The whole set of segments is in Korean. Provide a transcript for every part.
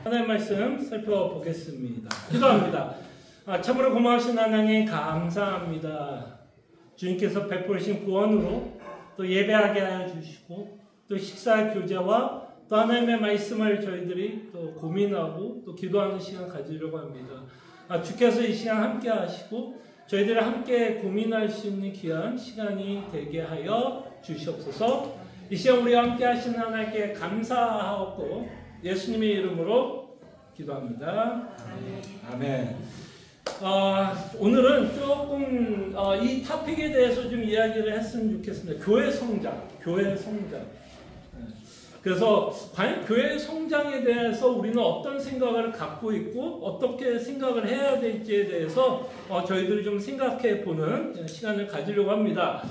하나님의 말씀 살펴보겠습니다. 기도합니다. 참으로 고마우신 하나님 감사합니다. 주님께서 베푸신 구원으로 또 예배하게 하여 주시고 또 식사 교제와 또 하나님의 말씀을 저희들이 또 고민하고 또 기도하는 시간 가지려고 합니다. 주께서 이 시간 함께 하시고 저희들이 함께 고민할 수 있는 귀한 시간이 되게 하여 주시옵소서. 이 시간 우리와 함께 하시는 하나님께 감사하고 예수님의 이름으로 기도합니다. 아멘. 오늘은 조금 이 토픽에 대해서 좀 이야기를 했으면 좋겠습니다. 교회 성장. 그래서 과연 교회 성장에 대해서 우리는 어떤 생각을 갖고 있고 어떻게 생각을 해야 될지에 대해서 저희들이 좀 생각해 보는 시간을 가지려고 합니다.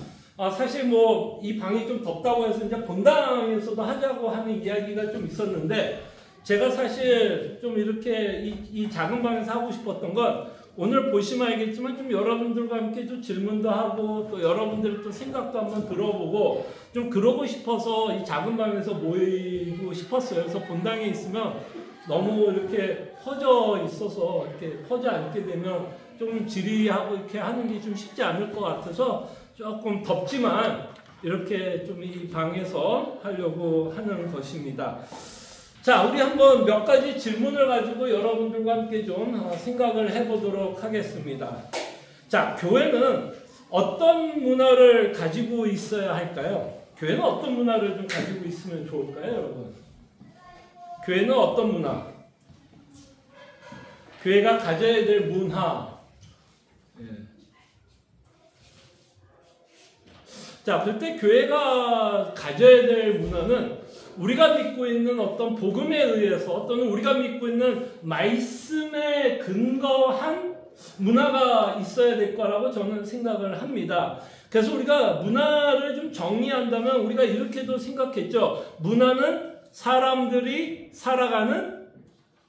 사실 뭐 이 방이 좀 덥다고 해서 이제 본당에서도 하자고 하는 이야기가 좀 있었는데 제가 사실 좀 이렇게 이 작은 방에서 하고 싶었던 건 오늘 보시면 알겠지만 좀 여러분들과 함께 좀 질문도 하고 또 여러분들의 또 생각도 한번 들어보고 좀 그러고 싶어서 이 작은 방에서 모이고 싶었어요. 그래서 본당에 있으면 너무 이렇게 퍼져 있어서 이렇게 퍼져 앉게 되면 좀 지리하고 이렇게 하는 게 좀 쉽지 않을 것 같아서 조금 덥지만 이렇게 좀 이 방에서 하려고 하는 것입니다. 자, 우리 한번 몇 가지 질문을 가지고 여러분들과 함께 좀 생각을 해보도록 하겠습니다. 자, 교회는 어떤 문화를 가지고 있어야 할까요? 교회는 어떤 문화를 좀 가지고 있으면 좋을까요, 여러분? 교회는 어떤 문화? 교회가 가져야 될 문화. 자, 그때 교회가 가져야 될 문화는 우리가 믿고 있는 어떤 복음에 의해서 또는 우리가 믿고 있는 말씀에 근거한 문화가 있어야 될 거라고 저는 생각을 합니다. 그래서 우리가 문화를 좀 정리한다면 우리가 이렇게도 생각했죠. 문화는 사람들이 살아가는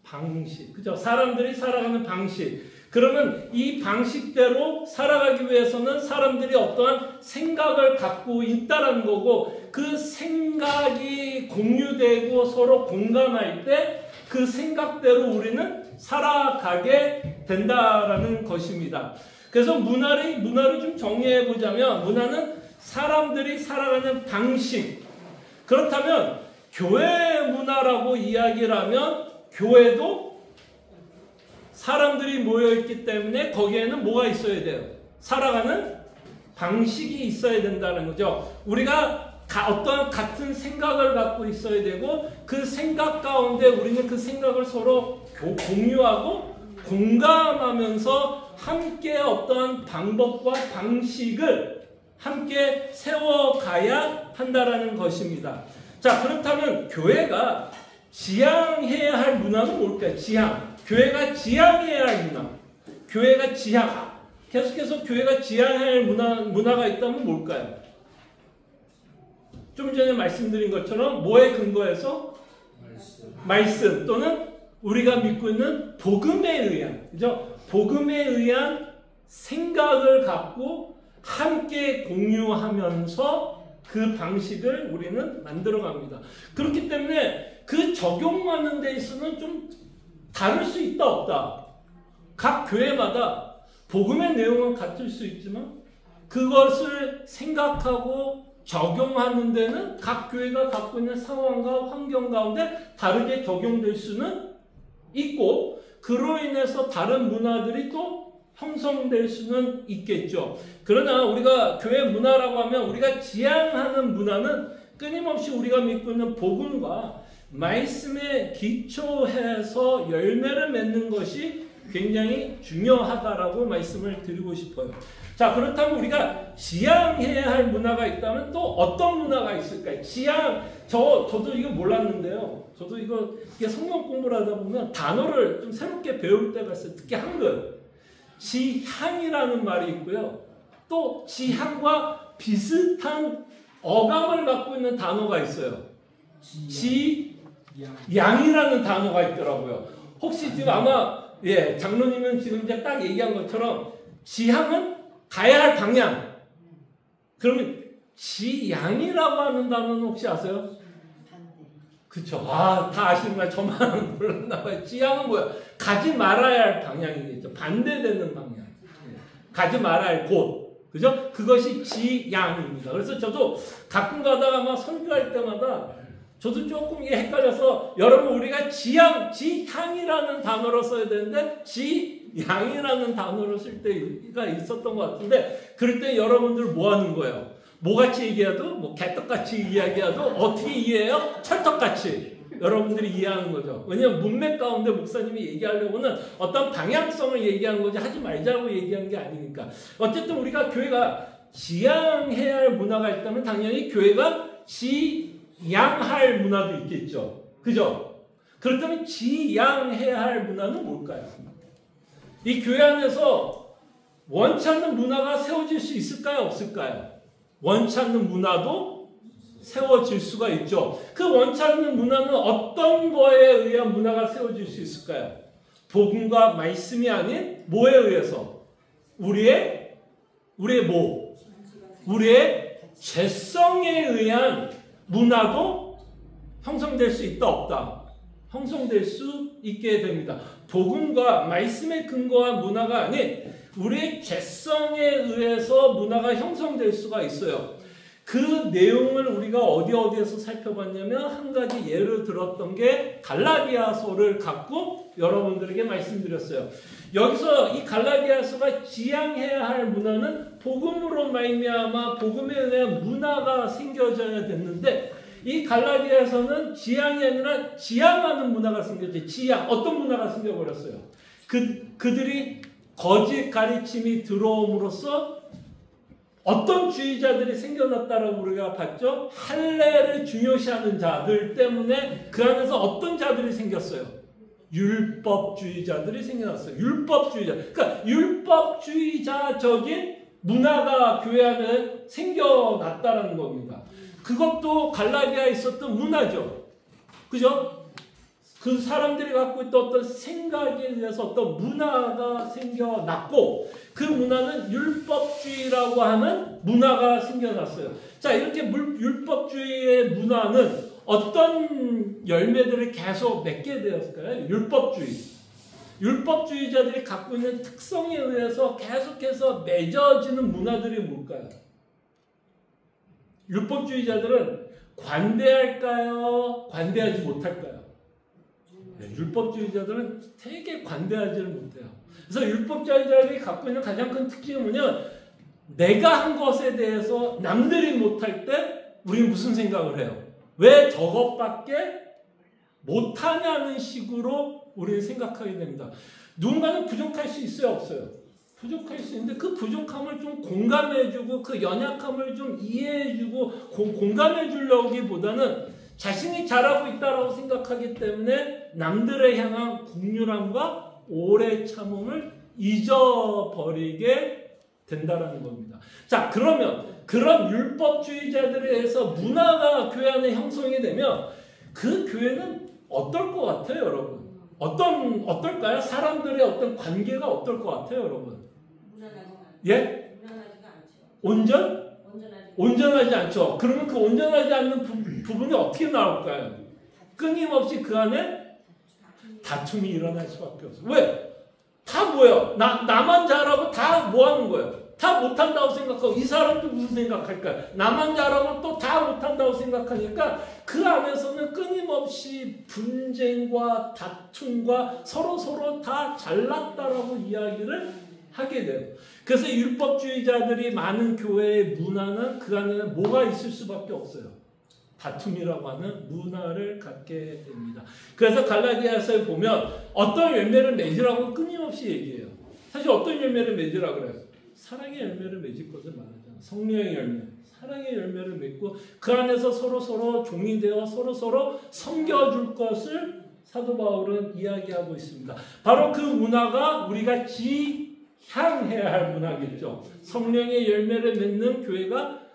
방식. 그죠? 사람들이 살아가는 방식. 그러면 이 방식대로 살아가기 위해서는 사람들이 어떠한 생각을 갖고 있다는 거고 그 생각이 공유되고 서로 공감할 때 그 생각대로 우리는 살아가게 된다라는 것입니다. 그래서 문화를 좀 정리해 보자면 문화는 사람들이 살아가는 방식. 그렇다면 교회 문화라고 이야기를 하면 교회도 사람들이 모여있기 때문에 거기에는 뭐가 있어야 돼요? 살아가는 방식이 있어야 된다는 거죠. 우리가 어떤 같은 생각을 갖고 있어야 되고 그 생각 가운데 우리는 그 생각을 서로 공유하고 공감하면서 함께 어떤 방법과 방식을 함께 세워가야 한다는 것입니다. 자, 그렇다면 교회가 지향해야 할 문화는 뭘까요? 교회가 지향해야 할 문화. 교회가 계속해서 교회가 지향해야 할 문화가 있다면 뭘까요? 좀 전에 말씀드린 것처럼 뭐에 근거해서? 말씀 또는 우리가 믿고 있는 복음에 의한, 그죠? 복음에 의한 생각을 갖고 함께 공유하면서 그 방식을 우리는 만들어갑니다. 그렇기 때문에 그 적용하는 데 있어서는 좀 다를 수 있다 없다. 각 교회마다 복음의 내용은 같을 수 있지만 그것을 생각하고 적용하는 데는 각 교회가 갖고 있는 상황과 환경 가운데 다르게 적용될 수는 있고 그로 인해서 다른 문화들이 또 형성될 수는 있겠죠. 그러나 우리가 교회 문화라고 하면 우리가 지향하는 문화는 끊임없이 우리가 믿고 있는 복음과 말씀에 기초해서 열매를 맺는 것이 굉장히 중요하다라고 말씀을 드리고 싶어요. 자, 그렇다면 우리가 지향해야 할 문화가 있다면 또 어떤 문화가 있을까요? 저도 이거 몰랐는데요. 저도 이게 성경 공부를 하다 보면 단어를 좀 새롭게 배울 때가 있어요. 특히 한글. 지향이라는 말이 있고요. 또 지향과 비슷한 어감을 갖고 있는 단어가 있어요. 지양이라는 단어가 있더라고요. 혹시 지금 아마 장로님은 지금 이제 딱 얘기한 것처럼 지향은 가야 할 방향. 그러면 지양이라고 하는 단어는 혹시 아세요? 그쵸. 아, 다 아시는구나. 저만 몰랐나 봐요. 지향은 뭐야? 가지 말아야 할 방향이겠죠. 반대되는 방향. 가지 말아야 할 곳. 그죠? 그것이 지향입니다. 그래서 저도 가끔 가다가 막 설교할 때마다 저도 조금 이게 헷갈려서 여러분 우리가 지향이라는 단어로 써야 되는데 지향이라는 단어로 쓸 때가 있었던 것 같은데 그럴 때 여러분들 뭐 하는 거예요? 뭐같이 얘기해도 뭐 개떡같이 이야기해도 어떻게 이해해요? 찰떡같이 여러분들이 이해하는 거죠. 왜냐하면 문맥 가운데 목사님이 얘기하려고는 어떤 방향성을 얘기하는 거지 하지 말자고 얘기한 게 아니니까. 어쨌든 우리가 교회가 지향해야 할 문화가 있다면 당연히 교회가 지양할 문화도 있겠죠. 그죠? 그렇다면 지양해야 할 문화는 뭘까요? 이 교회 안에서 원치 않는 문화가 세워질 수 있을까요? 없을까요? 원치 않는 문화도 세워질 수가 있죠. 그 원치 않는 문화는 어떤 거에 의한 문화가 세워질 수 있을까요? 복음과 말씀이 아닌 뭐에 의해서? 우리의 뭐? 우리의 죄성에 의한 문화도 형성될 수 있다 없다? 형성될 수 있게 됩니다. 복음과 말씀에 근거한 문화가 아닌 우리의 죄성에 의해서 문화가 형성될 수가 있어요. 그 내용을 우리가 어디에서 살펴봤냐면 한 가지 예를 들었던 게 갈라디아서를 갖고 여러분들에게 말씀드렸어요. 여기서 이 갈라디아서가 지향해야 할 문화는 복음으로 말미암아 복음에 의한 문화가 생겨져야 됐는데 이 갈라디아서는 지향이 아니라 지향하는 문화가 생겼죠. 지향. 어떤 문화가 생겨버렸어요? 그들이 거짓 가르침이 들어옴으로써 어떤 주의자들이 생겨났다라고 우리가 봤죠? 할례를 중요시하는 자들 때문에 그 안에서 어떤 자들이 생겼어요? 율법주의자들이 생겨났어요. 율법주의자. 그러니까 율법주의자적인 문화가 교회 안에 생겨났다라는 겁니다. 그것도 갈라디아에 있었던 문화죠. 그죠? 그 사람들이 갖고 있던 어떤 생각에 대해서 어떤 문화가 생겨났고 그 문화는 율법주의라고 하는 문화가 생겨났어요. 자, 이렇게 율법주의의 문화는 어떤 열매들을 계속 맺게 되었을까요? 율법주의. 율법주의자들이 갖고 있는 특성에 의해서 계속해서 맺어지는 문화들이 뭘까요? 율법주의자들은 관대할까요? 관대하지 못할까요? 네, 율법주의자들은 되게 관대하지를 못해요. 그래서 율법주의자들이 갖고 있는 가장 큰 특징은 뭐냐면 내가 한 것에 대해서 남들이 못할 때 우리는 무슨 생각을 해요? 왜 저것밖에 못하냐는 식으로 우리는 생각하게 됩니다. 누군가는 부족할 수 있어요? 없어요? 부족할 수 있는데 그 부족함을 좀 공감해주고 그 연약함을 좀 이해해주고 공감해주려기보다는 자신이 잘하고 있다고 생각하기 때문에 남들을 향한 긍휼함과 오래 참음을 잊어버리게 된다는 겁니다. 자, 그러면 그런 율법주의자들에 의해서 문화가 교회 안에 형성이 되면 그 교회는 어떨 것 같아요, 여러분? 어떨까요? 사람들의 어떤 관계가 어떨 것 같아요, 여러분? 예? 온전하지 않죠. 그러면 그 온전하지 않는 부분이 어떻게 나올까요? 끊임없이 그 안에 다툼이 일어날 수밖에 없어요. 왜? 다 뭐예요? 나만 잘하고 다 뭐 하는 거예요? 다 못한다고 생각하고 이 사람도 무슨 생각할까요? 나만 잘하고 또 다 못한다고 생각하니까 그 안에서는 끊임없이 분쟁과 다툼과 서로 다 잘났다라고 이야기를 하게 돼요. 그래서 율법주의자들이 많은 교회의 문화는 그 안에는 뭐가 있을 수밖에 없어요. 다툼이라고 하는 문화를 갖게 됩니다. 그래서 갈라디아서에 보면 어떤 열매를 맺으라고 끊임없이 얘기해요. 사실 어떤 열매를 맺으라고 그래요? 사랑의 열매를 맺을 것을 말하잖아요. 성령의 열매, 사랑의 열매를 맺고 그 안에서 서로 종이 되어 서로 섬겨줄 것을 사도 바울은 이야기하고 있습니다. 바로 그 문화가 우리가 지향해야 할 문화겠죠. 성령의 열매를 맺는 교회가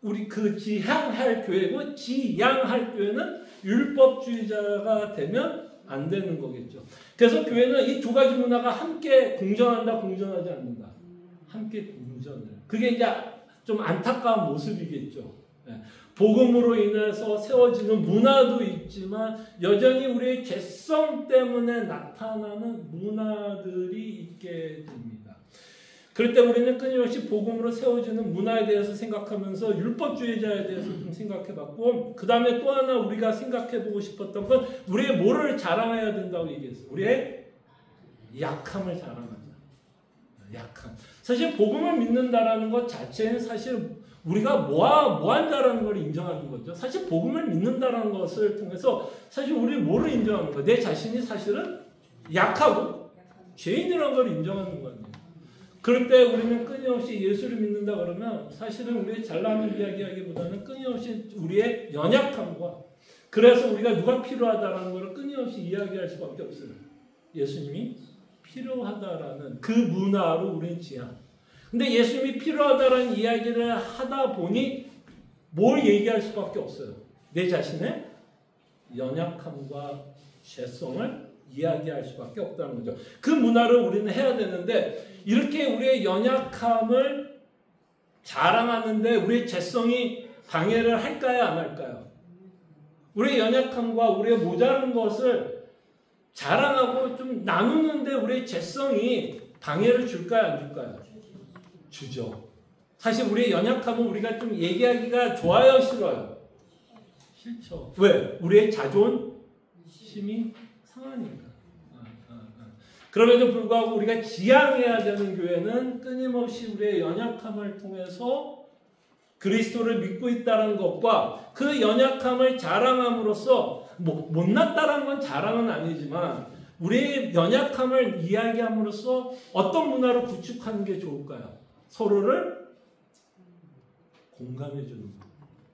우리 그 지향할 교회고 지양할 교회는 율법주의자가 되면 안 되는 거겠죠. 그래서 교회는 이 두 가지 문화가 함께 공존한다, 공존하지 않는다. 함께 공존을. 그게 이제 좀 안타까운 모습이겠죠. 복음으로 인해서 세워지는 문화도 있지만 여전히 우리의 죄성 때문에 나타나는 문화들이 있게 됩니다. 그럴 때 우리는 끊임없이 복음으로 세워지는 문화에 대해서 생각하면서 율법주의자에 대해서 좀 생각해봤고, 그 다음에 또 하나 우리가 생각해보고 싶었던 건 우리의 뭐를 자랑해야 된다고 얘기했어요. 우리의 약함을 자랑하자. 약함. 사실 복음을 믿는다라는 것 자체는 사실 우리가 뭐한다라는 걸 인정하는 거죠. 사실 복음을 믿는다라는 것을 통해서 사실 우리 뭐를 인정하는 거예요? 내 자신이 사실은 약하고 죄인이라는 걸 인정하는 거예요. 그럴 때 우리는 끊임없이 예수를 믿는다 그러면 사실은 우리의 잘나는 이야기하기보다는 끊임없이 우리의 연약함과, 그래서 우리가 누가 필요하다라는 걸 끊임없이 이야기할 수밖에 없어요. 예수님이 필요하다라는 그 문화로 우리는 지향. 근데 예수님이 필요하다라는 이야기를 하다 보니 뭘 얘기할 수밖에 없어요. 내 자신의 연약함과 죄성을 이야기할 수밖에 없다는 거죠. 그 문화를 우리는 해야 되는데, 이렇게 우리의 연약함을 자랑하는데 우리의 죄성이 방해를 할까요, 안 할까요? 우리의 연약함과 우리의 모자란 것을 자랑하고 좀 나누는데 우리의 죄성이 방해를 줄까요, 안 줄까요? 주죠. 사실 우리의 연약함은 우리가 좀 얘기하기가 좋아요, 싫어요? 싫죠. 왜? 우리의 자존심이 상하니까. 그럼에도 불구하고 우리가 지향해야 되는 교회는 끊임없이 우리의 연약함을 통해서 그리스도를 믿고 있다는 것과 그 연약함을 자랑함으로써, 못났다는 건 자랑은 아니지만 우리의 연약함을 이야기함으로써 어떤 문화를 구축하는 게 좋을까요? 서로를 공감해 주는 것.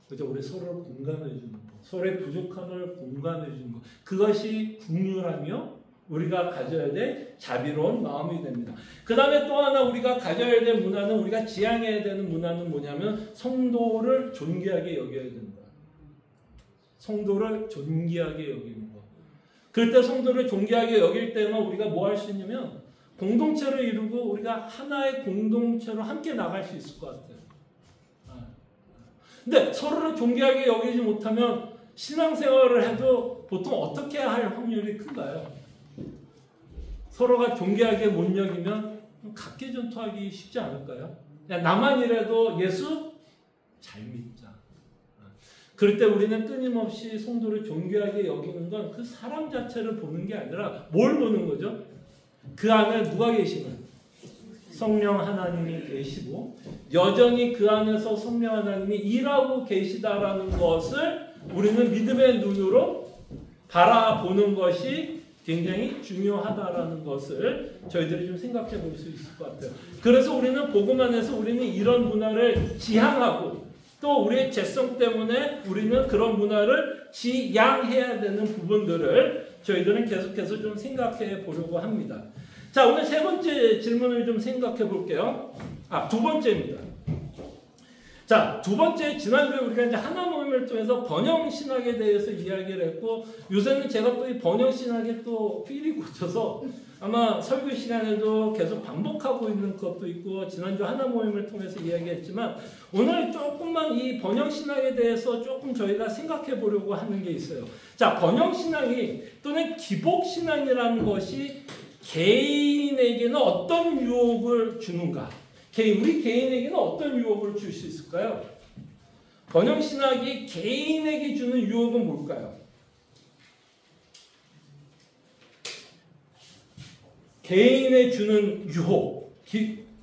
그죠? 우리 서로를 공감해 주는 것. 서로의 부족함을 공감해 주는 것. 그것이 긍휼하며 우리가 가져야 될 자비로운 마음이 됩니다. 그 다음에 또 하나 우리가 가져야 될 문화는, 우리가 지향해야 되는 문화는 뭐냐면 성도를 존귀하게 여겨야 된다. 성도를 존귀하게 여기는 것. 그럴 때 성도를 존귀하게 여길 때만 우리가 뭐 할 수 있냐면 공동체를 이루고 우리가 하나의 공동체로 함께 나갈 수 있을 것 같아요. 근데 서로를 존귀하게 여기지 못하면 신앙생활을 해도 보통 어떻게 할 확률이 큰가요? 서로가 존귀하게 못 여기면 각계전투하기 쉽지 않을까요? 나만 이래도 예수 잘 믿자. 그럴 때 우리는 끊임없이 성도를 존귀하게 여기는 건 그 사람 자체를 보는 게 아니라 뭘 보는 거죠? 그 안에 누가 계시는? 성령 하나님이 계시고 여전히 그 안에서 성령 하나님이 일하고 계시다라는 것을 우리는 믿음의 눈으로 바라보는 것이 굉장히 중요하다라는 것을 저희들이 좀 생각해 볼 수 있을 것 같아요. 그래서 우리는 복음 안에서 우리는 이런 문화를 지향하고 또 우리의 죄성 때문에 우리는 그런 문화를 지양해야 되는 부분들을 저희들은 계속해서 좀 생각해 보려고 합니다. 자, 오늘 세 번째 질문을 좀 생각해 볼게요. 두 번째입니다. 자, 두 번째, 지난주에 우리가 이제 하나 모임을 통해서 번영신학에 대해서 이야기를 했고, 요새는 제가 또 이 번영신학에 또 필이 꽂혀서 아마 설교 시간에도 계속 반복하고 있는 것도 있고, 지난주 하나 모임을 통해서 이야기했지만, 오늘 조금만 이 번영신학에 대해서 조금 저희가 생각해 보려고 하는 게 있어요. 자, 번영신학이 또는 기복신학이라는 것이 개인에게는 어떤 유혹을 주는가? 우리 개인에게는 어떤 유혹을 줄 수 있을까요? 번영신학이 개인에게 주는 유혹은 뭘까요? 개인에 주는 유혹.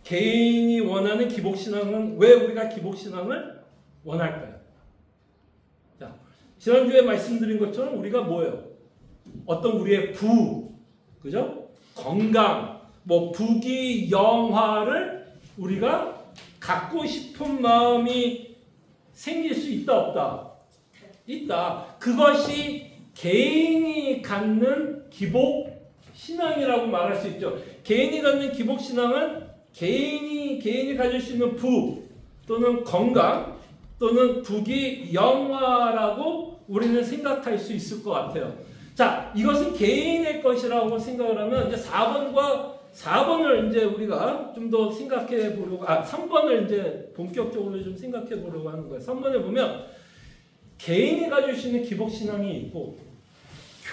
개인이 원하는 기복신앙은, 왜 우리가 기복신앙을 원할까요? 자, 지난주에 말씀드린 것처럼 우리가 뭐예요? 어떤 우리의 그죠? 건강, 부귀, 영화를 우리가 갖고 싶은 마음이 생길 수 있다, 없다? 있다. 그것이 개인이 갖는 기복신앙이라고 말할 수 있죠. 개인이 갖는 기복신앙은 개인이 가질 수 있는 또는 건강 또는 부귀, 영화라고 우리는 생각할 수 있을 것 같아요. 자, 이것은 개인의 것이라고 생각을 하면 이제 4번을 이제 우리가 좀 더 생각해 보려고, 3번을 이제 본격적으로 좀 생각해 보려고 하는 거예요. 3번에 보면 개인이 가질 수 있는 기복신앙이 있고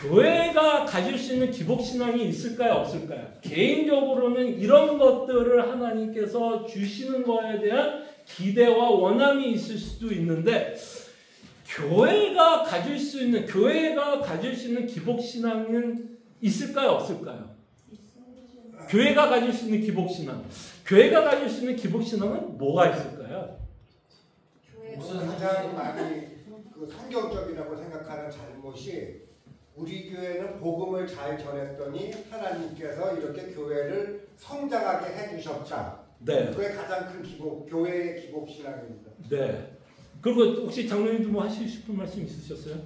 교회가 가질 수 있는 기복신앙이 있을까요? 없을까요? 개인적으로는 이런 것들을 하나님께서 주시는 거에 대한 기대와 원함이 있을 수도 있는데 교회가 가질 수 있는 기복신앙은 있을까요? 없을까요? 교회가 가질 수 있는 기복신앙. 교회가 가질 수 있는 기복신앙은 뭐가 있을까요? 가장 많이 성경적이라고 생각하는 잘못이 우리 교회는 복음을 잘 전했더니 하나님께서 이렇게 교회를 성장하게 해주셨다. 네. 그게 가장 큰 교회의 기복신앙입니다. 네. 그리고 혹시 장로님도 뭐 하시고 싶은 말씀 있으셨어요?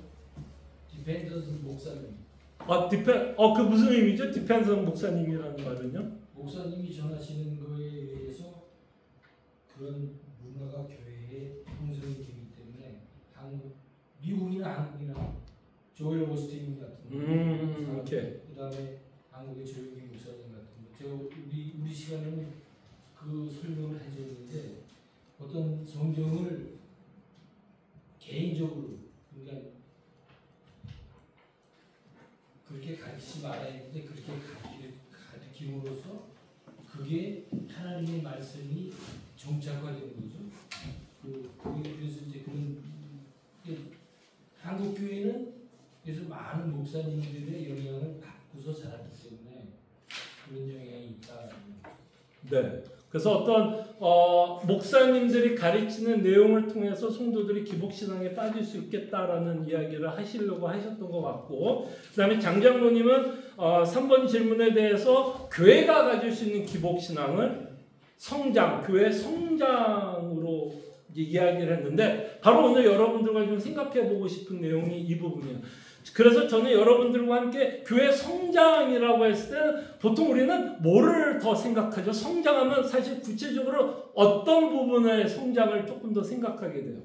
디펜던스 목사님. 그 무슨 의미죠? 디펜던스 목사님이라는 말은요? 목사님이 전하시는 거에 의해서 그런 문화가 교회에 형성이 되기 때문에 미국이나 한국이나 조엘 오스틴 같은 분, 그다음에 한국의 조영기 목사님 같은 분, 우리 시간에는 그 설명을 해줬는데 어떤 성경을 개인적으로 그러니까 그렇게 가르치지 말아야 했는데 그렇게 가르침으로써 그게 하나님의 말씀이 정착화되는 거죠. 그래서 이제 그런 한국 교회는 그래서 많은 목사님들의 영향을 받고서 자랐기 때문에 그런 영향이 있다. 네. 그래서 어떤 목사님들이 가르치는 내용을 통해서 성도들이 기복신앙에 빠질 수 있겠다라는 이야기를 하시려고 하셨던 것 같고, 그 다음에 장장로님은 3번 질문에 대해서 교회가 가질 수 있는 기복신앙을 교회 성장으로 이야기를 했는데, 바로 오늘 여러분들과 좀 생각해 보고 싶은 내용이 이 부분이에요. 그래서 저는 여러분들과 함께 교회 성장이라고 했을 때는 보통 우리는 뭐를 더 생각하죠? 성장하면 사실 구체적으로 어떤 부분의 성장을 조금 더 생각하게 돼요?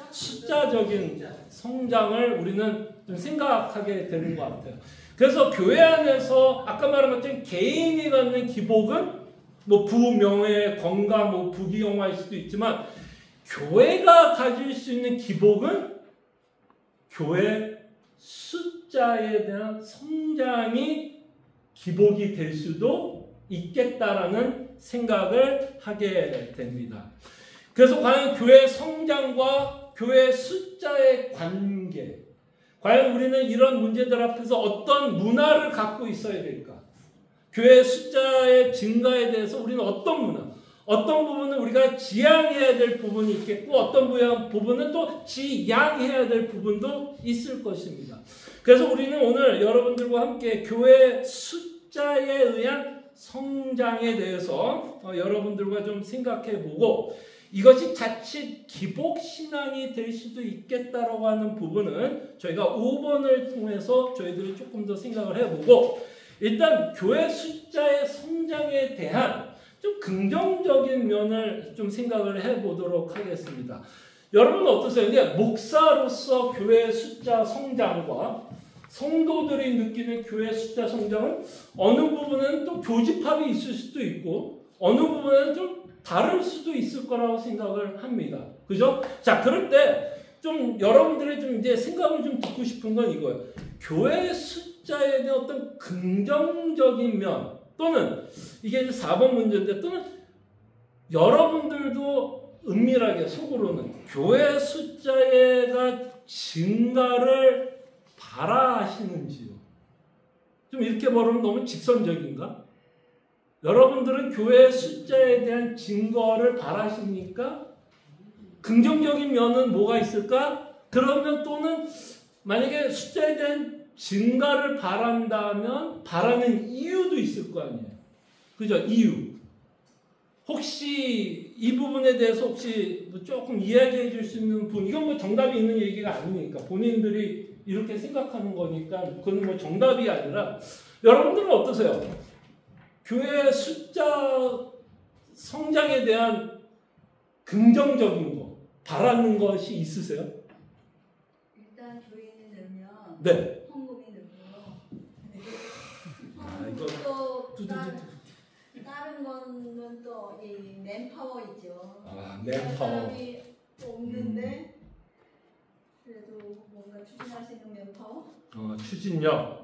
숫자적인 성장을 우리는 좀 생각하게 되는 것 같아요. 그래서 교회 안에서 아까 말한 것처럼 개인이 갖는 기복은 뭐 부명예, 건강, 부귀영화일 수도 있지만 교회가 가질 수 있는 기복은 교회 숫자에 대한 성장이 기복이 될 수도 있겠다라는 생각을 하게 됩니다. 그래서 과연 교회 성장과 교회 숫자의 관계, 과연 우리는 이런 문제들 앞에서 어떤 문화를 갖고 있어야 될까? 교회 숫자의 증가에 대해서 우리는 어떤 문화, 어떤 부분은 우리가 지양해야 될 부분이 있겠고 어떤 부분은 또 지양해야 될 부분도 있을 것입니다. 그래서 우리는 오늘 여러분들과 함께 교회 숫자에 의한 성장에 대해서 여러분들과 좀 생각해보고 이것이 자칫 기복신앙이 될 수도 있겠다라고 하는 부분은 저희가 5번을 통해서 저희들이 조금 더 생각을 해보고 일단 교회 숫자의 성장에 대한 좀 긍정적인 면을 좀 생각을 해보도록 하겠습니다. 여러분 어떠세요? 근데 목사로서 교회 숫자 성장과 성도들이 느끼는 교회 숫자 성장은 어느 부분은 또 교집합이 있을 수도 있고 어느 부분은 좀 다를 수도 있을 거라고 생각을 합니다. 그죠? 자, 그럴 때 좀 여러분들의 좀 이제 생각을 좀 듣고 싶은 건 이거예요. 교회 숫자에 대한 어떤 긍정적인 면 또는 이게 이제 4번 문제인데 또는 여러분들도 은밀하게 속으로는 교회 숫자가 증가를 바라시는지요? 좀 이렇게 말하면 너무 직선적인가? 여러분들은 교회 숫자에 대한 증거를 바라십니까? 긍정적인 면은 뭐가 있을까? 그러면 또는 만약에 숫자에 대한 증가를 바란다면 바라는 이유도 있을 거 아니에요. 그죠? 이유. 혹시 이 부분에 대해서 혹시 조금 이야기해 줄 수 있는 분, 이건 뭐 정답이 있는 얘기가 아니니까 본인들이 이렇게 생각하는 거니까 그건 뭐 정답이 아니라 여러분들은 어떠세요? 교회 숫자 성장에 대한 긍정적인 거, 바라는 것이 있으세요? 일단 교인이 늘면 네. 헌금이 늘고요. 이거 또 다른 거는 또 이 맨파워 있죠. 맨파워. 사람이 없는데 추진하시는 멤버. 추진력.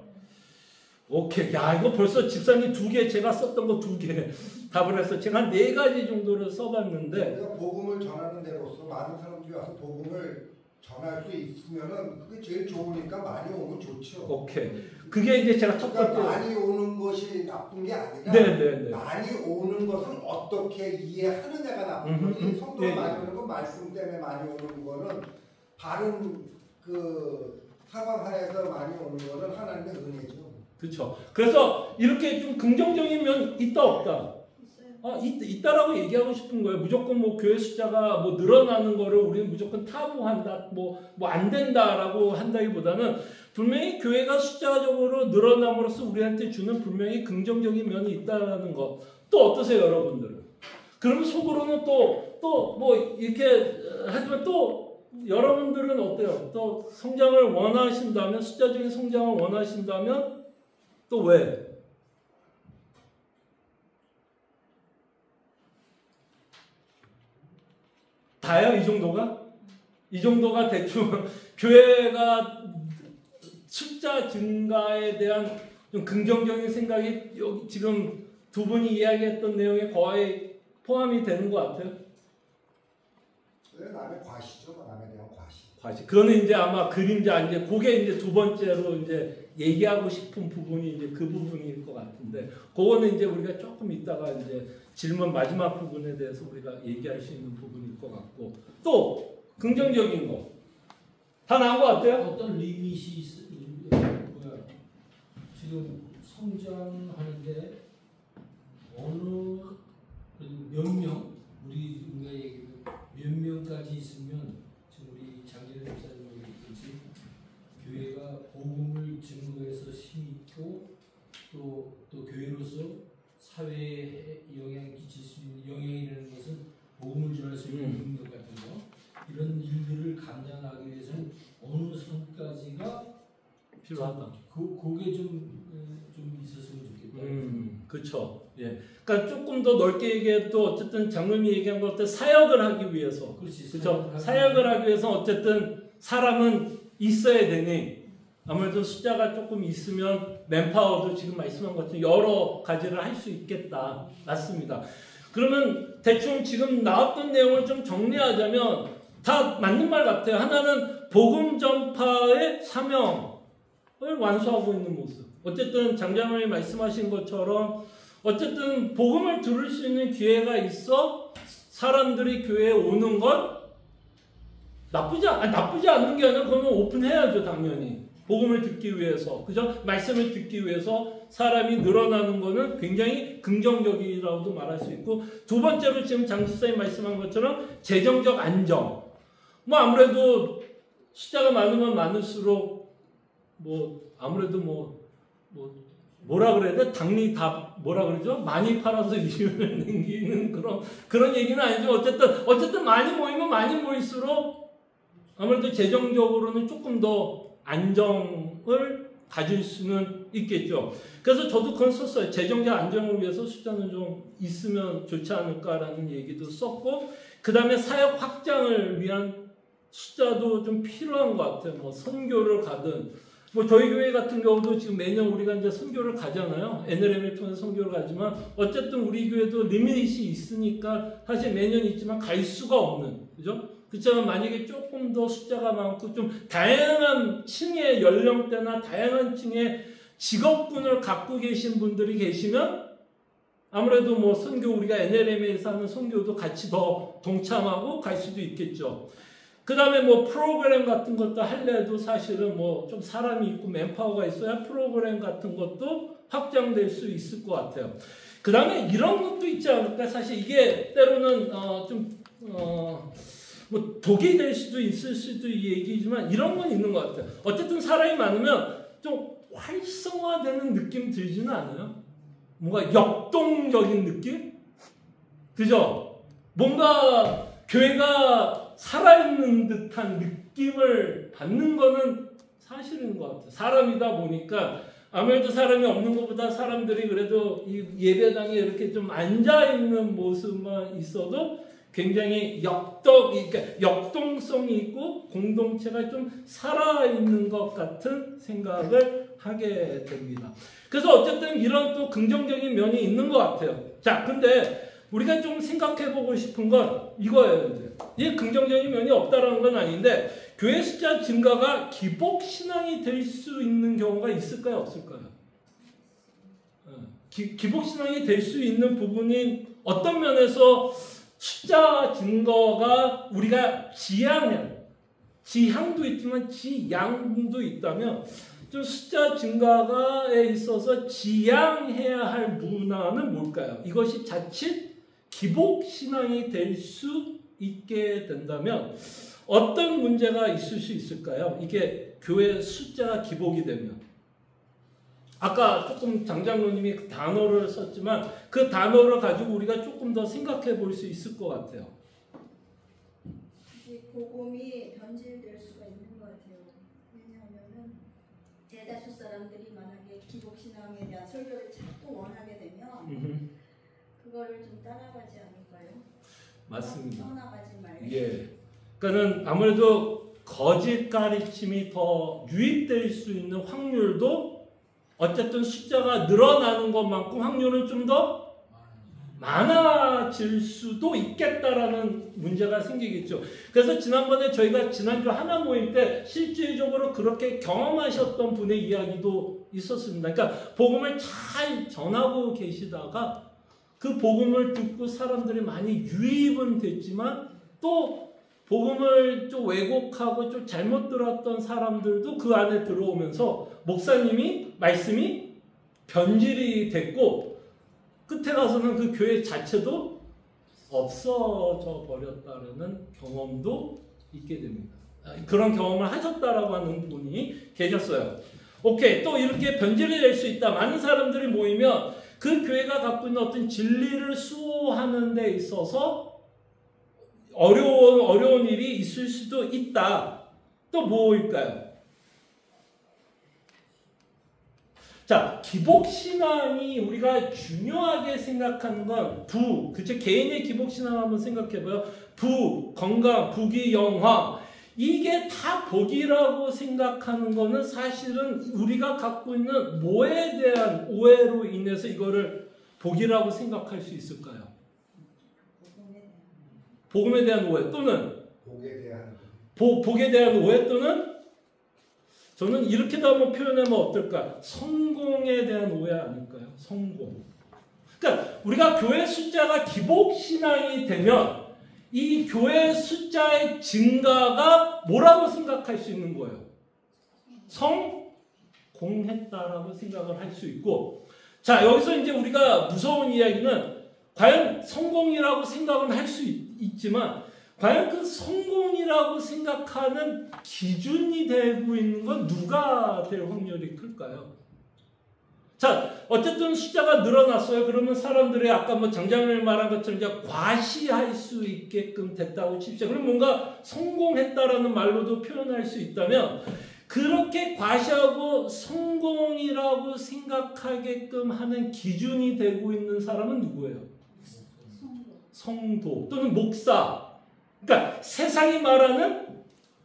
오케이. 야, 이거 벌써 집사님 2개, 제가 썼던 거 2개 답을 해서 제가 한 4가지 정도를 써봤는데. 우리가 복음을 전하는 데로서 많은 사람들이 와서 복음을 전할 수 있으면은 그게 제일 좋으니까 많이 오면 좋죠. 오케이. 그게 이제 제가 첫 번째. 그러니까 많이 오는 것이 나쁜 게 아니라 네네네. 많이 오는 것을 어떻게 이해하느냐가 나쁜 거지. 성도가 네. 많이 오는 건 말씀 때문에 많이 오는 거는 바른 그 상황 하에서 많이 오는 거는 하나님의 은혜죠. 그렇죠. 그래서 이렇게 좀 긍정적인 면 있다 없다. 있다라고 얘기하고 싶은 거예요. 무조건 뭐 교회 숫자가 뭐 늘어나는 거를 우리는 무조건 타부한다, 뭐 안 된다라고 한다기보다는 분명히 교회가 숫자적으로 늘어남으로써 우리한테 주는 분명히 긍정적인 면이 있다라는 것. 또 어떠세요, 여러분들은? 그럼 속으로는 또 뭐 이렇게 하지만 또 여러분들은 어때요? 또 성장을 원하신다면, 숫자적인 성장을 원하신다면 또 왜? 다요? 이 정도가? 이 정도가 대충 교회가 숫자 증가에 대한 좀 긍정적인 생각이 여기 지금 두 분이 이야기했던 내용에 거의 포함이 되는 것 같아요. 남의 과시죠, 남에 대한 과시. 과시. 그거는 이제 아마 그림자 이제 그게 이제 두 번째로 이제 얘기하고 싶은 부분이 이제 그 부분일 것 같은데, 그거는 이제 우리가 조금 있다가 이제 질문 마지막 부분에 대해서 우리가 얘기할 수 있는 부분일 것 같고, 또 긍정적인 거 다 나온 것 같아요? 어떤 리밋이 뭐야? 지금 성장하는데 어느 몇 명 우리가 얘기한 몇 명까지 있으면 지금 우리 장진호 목사님 얘기했듯이 교회가 복음을 증거해서 힘 있고 또 교회로서 사회에 영향을 끼칠 수 있는 영향이라는 것은 복음을 전할 수 있는 능력 같은 거, 이런 일들을 감당하기 위해서는 어느 선까지가 필요하다. 그게 좀 있었으면 좋겠다. 그렇죠. 예. 그러니까 조금 더 넓게 얘기해도 어쨌든 장로님이 얘기한 것 같아 사역을 하기 위해서, 그렇죠. 사역을 하기 위해서 어쨌든 사람은 있어야 되니 아무래도 숫자가 조금 있으면 맨파워도 지금 말씀한 것처럼 여러 가지를 할 수 있겠다. 맞습니다. 그러면 대충 지금 나왔던 내용을 좀 정리하자면 다 맞는 말 같아요. 하나는 복음 전파의 사명을 완수하고 있는 모습. 어쨌든 장장로님이 말씀하신 것처럼 어쨌든 복음을 들을 수 있는 기회가 있어 사람들이 교회에 오는 건 나쁘지 않는 게 아니라 그거는 오픈해야죠, 당연히. 복음을 듣기 위해서, 그죠? 말씀을 듣기 위해서 사람이 늘어나는 거는 굉장히 긍정적이라고도 말할 수 있고, 두 번째로 지금 장 집사님 말씀한 것처럼 재정적 안정. 뭐 아무래도 숫자가 많으면 많을수록 아무래도 뭐라 그래야 돼? 당리 다 뭐라 그러죠? 많이 팔아서 이윤을 남기는 그런 얘기는 아니죠. 어쨌든 많이 모이면 많이 모일수록 아무래도 재정적으로는 조금 더 안정을 가질 수는 있겠죠. 그래서 저도 그건 썼어요. 재정적 안정을 위해서 숫자는 좀 있으면 좋지 않을까라는 얘기도 썼고, 그 다음에 사역 확장을 위한 숫자도 좀 필요한 것 같아요. 뭐 선교를 가든, 저희 교회 같은 경우도 지금 매년 우리가 이제 선교를 가잖아요. NLM을 통해서 선교를 가지만 어쨌든 우리 교회도 리밋이 있으니까 사실 매년 있지만 갈 수가 없는, 그죠? 그렇지만 만약에 조금 더 숫자가 많고 좀 다양한 층의 연령대나 다양한 층의 직업군을 갖고 계신 분들이 계시면 아무래도 선교, 우리가 NLM에서 하는 선교도 같이 더 동참하고 갈 수도 있겠죠. 그 다음에 프로그램 같은 것도 할래도 사실은 좀 사람이 있고 맨파워가 있어야 프로그램 같은 것도 확장될 수 있을 것 같아요. 그 다음에 이런 것도 있지 않을까? 사실 이게 때로는 독이 될 수도 있을 수도 얘기지만 이런 건 있는 것 같아요. 어쨌든 사람이 많으면 좀 활성화되는 느낌 들지는 않아요? 뭔가 역동적인 느낌? 그죠? 뭔가 교회가 살아있는 듯한 느낌을 받는 거는 사실인 것 같아요. 사람이다 보니까 아무래도 사람이 없는 것보다 사람들이 그래도 이 예배당에 이렇게 좀 앉아있는 모습만 있어도 굉장히 역동성이 있고 공동체가 좀 살아있는 것 같은 생각을 하게 됩니다. 그래서 어쨌든 이런 또 긍정적인 면이 있는 것 같아요. 자, 근데 우리가 좀 생각해 보고 싶은 건 이거예요. 이제. 이 긍정적인 면이 없다라는 건 아닌데 교회 숫자 증가가 기복신앙이 될 수 있는 경우가 있을까요? 없을까요? 기복신앙이 될 수 있는 부분이 어떤 면에서 숫자 증거가 우리가 지향도 있지만 지양도 있다면 좀 숫자 증가에 있어서 지향해야 할 문화는 뭘까요? 이것이 자칫 기복신앙이 될 수 있게 된다면 어떤 문제가 있을 수 있을까요? 이게 교회 숫자 기복이 되면 아까 조금 장장로님이 그 단어를 썼지만 그 단어를 가지고 우리가 조금 더 생각해 볼 수 있을 것 같아요. 복음이 변질될 수가 있는 것 같아요. 왜냐하면은 대다수 사람들이 만약에 기복신앙에 대한 설교를 자꾸 원하게 되면 그거를 좀 따라가지 않을까요? 맞습니다. 떠나가지 말고. 예. 그러니까는 아무래도 거짓 가르침이 더 유입될 수 있는 확률도 어쨌든 숫자가 늘어나는 것만큼 확률은 좀 더 많아질 수도 있겠다라는 문제가 생기겠죠. 그래서 지난번에 저희가 지난주 하나 모임 때 실질적으로 그렇게 경험하셨던 분의 이야기도 있었습니다. 그러니까 복음을 잘 전하고 계시다가 그 복음을 듣고 사람들이 많이 유입은 됐지만 또 복음을 좀 왜곡하고 좀 잘못 들었던 사람들도 그 안에 들어오면서 목사님이 말씀이 변질이 됐고 끝에 가서는 그 교회 자체도 없어져 버렸다는 경험도 있게 됩니다. 그런 경험을 하셨다라고 하는 분이 계셨어요. 오케이, 또 이렇게 변질이 될 수 있다. 많은 사람들이 모이면 그 교회가 갖고 있는 어떤 진리를 수호하는 데 있어서 어려운 일이 있을 수도 있다. 또 뭐일까요? 자, 기복신앙이 우리가 중요하게 생각하는 건 그쵸? 개인의 기복신앙 한번 생각해봐요. 건강, 부귀, 영화. 이게 다 복이라고 생각하는 거는 사실은 우리가 갖고 있는 뭐에 대한 오해로 인해서 이거를 복이라고 생각할 수 있을까요? 복음에 대한 오해 또는 복에 대한 오해 또는 저는 이렇게도 한번 표현하면 어떨까? 성공에 대한 오해 아닐까요? 성공. 그러니까 우리가 교회 숫자가 기복신앙이 되면 이 교회 숫자의 증가가 뭐라고 생각할 수 있는 거예요? 성공했다라고 생각을 할 수 있고 자 여기서 이제 우리가 무서운 이야기는 과연 성공이라고 생각은 할 수 있지만 과연 그 성공이라고 생각하는 기준이 되고 있는 건 누가 될 확률이 클까요? 자, 어쨌든 숫자가 늘어났어요. 그러면 사람들이 아까 뭐 장장님 말한 것처럼 이제 과시할 수 있게끔 됐다고 칩시다. 그럼 뭔가 성공했다라는 말로도 표현할 수 있다면 그렇게 과시하고 성공이라고 생각하게끔 하는 기준이 되고 있는 사람은 누구예요? 성도 또는 목사. 그러니까 세상이 말하는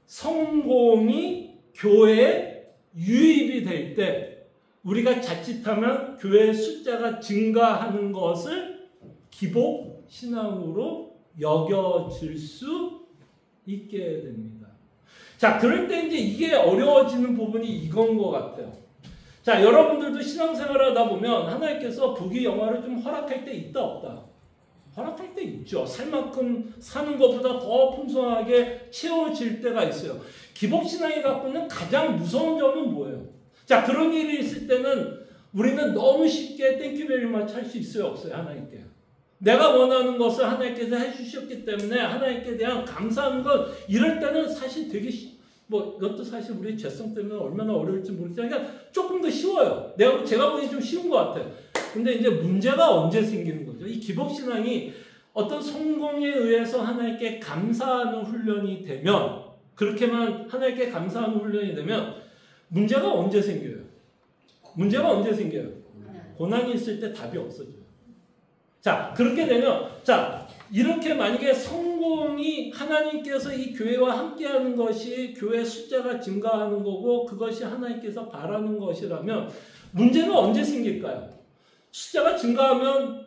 성공이 교회에 유입이 될 때 우리가 자칫하면 교회 숫자가 증가하는 것을 기복 신앙으로 여겨질 수 있게 됩니다. 자, 그럴 때 이제 이게 어려워지는 부분이 이건 것 같아요. 자, 여러분들도 신앙생활을 하다 보면 하나님께서 부귀 영화를 좀 허락할 때 있다 없다? 허락할 때 있죠. 살 만큼 사는 것보다 더 풍성하게 채워질 때가 있어요. 기복신앙이 갖고 있는 가장 무서운 점은 뭐예요? 자, 그런 일이 있을 때는 우리는 너무 쉽게 땡큐 베리 마치 할 수 있어요? 없어요? 하나님께. 내가 원하는 것을 하나님께서 해주셨기 때문에 하나님께 대한 감사하는 건 이럴 때는 사실 되게 이것도 사실 우리의 죄성 때문에 얼마나 어려울지 모르겠지만 그냥 조금 더 쉬워요. 제가 보기엔 좀 쉬운 것 같아요. 근데 이제 문제가 언제 생기는 거죠? 이 기복신앙이 어떤 성공에 의해서 하나님께 감사하는 훈련이 되면 그렇게만 하나님께 감사하는 훈련이 되면 문제가 언제 생겨요? 문제가 언제 생겨요? 고난이 있을 때 답이 없어져요. 자, 그렇게 되면 자, 이렇게 만약에 성공이 하나님께서 이 교회와 함께하는 것이 교회 숫자가 증가하는 거고 그것이 하나님께서 바라는 것이라면 문제는 언제 생길까요? 숫자가 증가하면